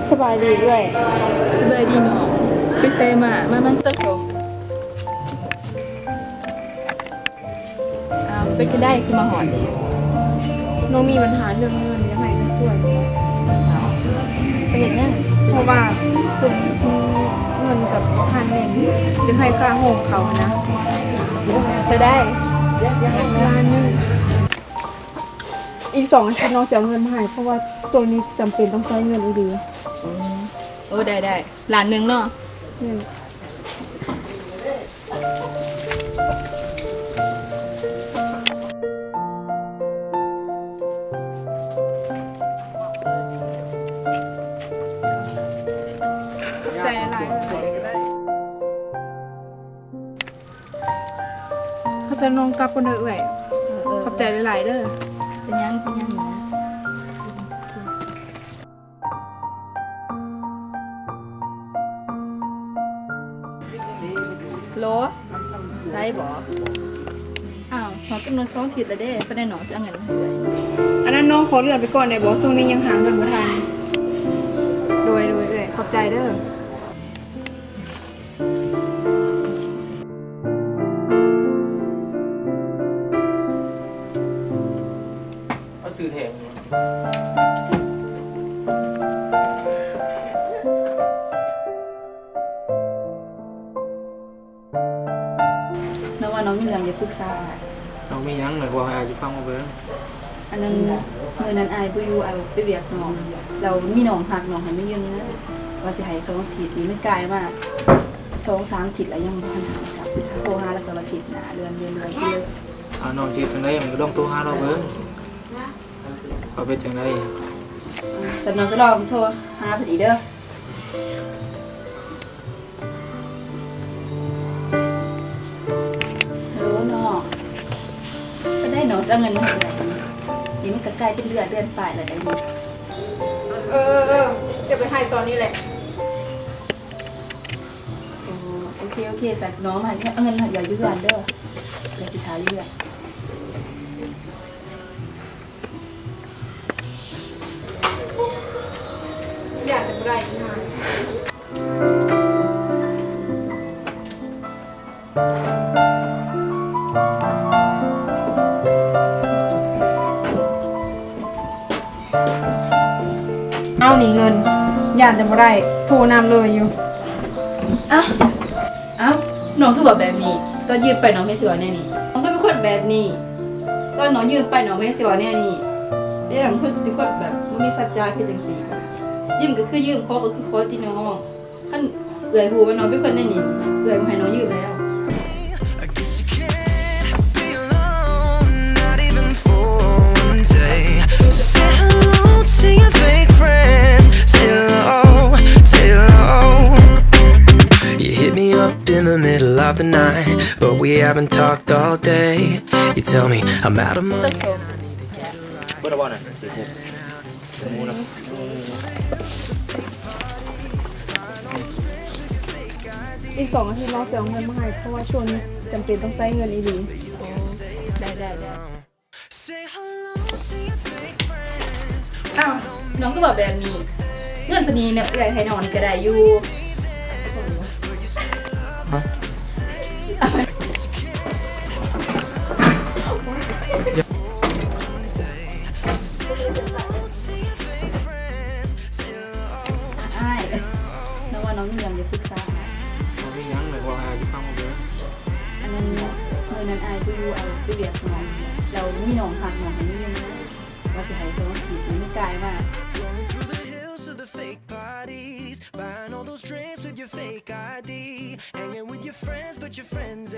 สบายดีด้วย สบายดีเนาะไปเซมาเติมชมไปจะได้คือมาหอนดี น้องมีปัญหาเรื่องเงินยังไงก็ช่วยบ่ ไปเห็นยัง เพราะว่าส่วนนี้เงินกับทานเองจึงให้ค่าห้องเขานะ จะได้ ล้านหนึงอีก2 อาทิตย์น้องจะเอาเงินมาให้เพราะว่าตัวนี้จำเป็นต้องใช้เงินอีดี โอ้ได้หลานหนึ่งเนาะ นี่ ใจหลายเขาจะน้องกลับกันเด้อเอ่ยขอบใจหลายๆเด้อ เป็นยังนะโลใช่บ่อ้าวหนอกำหนด2 อาทิตย์แล้วเด้ประเด็นหนอจะเอาเงินมาให้เลย อันนั้นน้องขอเลื่อนไปก่อนในบอสช่วงนี้ยังหาเงินไม่ทันโดยเอ่ยขอบใจเด้อ เอาซื้อแถม น้องว่าน้องมีเรื่องจะปรึกษา น้องมีหยังหน่อยบอกให้อาจจะฟังมาเบิ่ง อันนั้นมือนั้นอายบ่อยู่อายไปเวียกน้องเรามีน้องหักน้องให้ไม่ยืนนะว่าสิให้2 อาทิตย์นี้มันไกลมาก2-3 อาทิตย์แล้วยังบ่ทันหากลับโทรหาแล้วก็อาทิตย์หน้าเดือนไปเลย เอาน้องสิจังไดมันก็ต้องโทรหาเราเบิ่งเอาเป็นจังได สันน้องจะลองโทรหาเพิ่นอีกเด้อฮัลโหลน้องก็ได้น้องจะเอาเงินมาให้ได้นี่มันก็ใกล้เป็นเดือนปลายแล้วได้นี่ จะไปให้ตอนนี้แหละ โอเคสัตว์น้องมาเอาเงินมาอย่าอยู่เฮือนเด้อเดี๋ยวสิทาอยู่เฮือน อยากจะไปได้งานเอาหนีเงินอยากจะมาได้โทรนำเลยอยู่ เอ้าน้องคือบอกแบบนี้ก็ยืมไปน้องไม่สิว่าแน่นี่น้องก็เป็นคนแบบนี้ก็น้องยืมไปน้องไม่สิว่าแน่นี่เป็นหลังคนที่คนแบบบ่มีสัจจะคือจังซี่ยืมก็คือยืมขอก็คือขอที่น้องคันเอื้อยฮู้ว่าน้องเป็นคนแน่นี่เอื้อยบ่ให้น้องยืมแล้ว I guess you can't be alone, not even for one day. So say hello to your fake friends. Say hello. You hit me up in the middle of the night, but we haven't talked all day. You tell me I'm out of my. เติมชม บ่ได้บ่น่ะสิฮู้หมูนะ อีก2 อาทิตย์น้องจะเอาเงินมาให้เพราะว่าช่วงนี้จำเป็นต้องใช้เงินอีดี ได้ Say hello to your fake friends. อ้าวน้องก็บอกแบบนี้เงินสนีเนี่ยเอื้อยให้น้องก็ได้อยู่ ฮะ อ้ายน้องว่าน้องมีเรื่องจะปรึกษา น้องมีหยังหน่อยบอกให้อาจจะฟังมาเบิ่ง อันนั้นมือนั้นอายไปอยู่เอาไปเวียกน้องเรามีน้องหักน้องให้ไม่ยืนนะว่าสิให้2 อาทิตย์นี้มันไกลมาก Rolling through the hills to the fake parties, buying all those drinks with your fake ID, hanging with your friends, but your friends.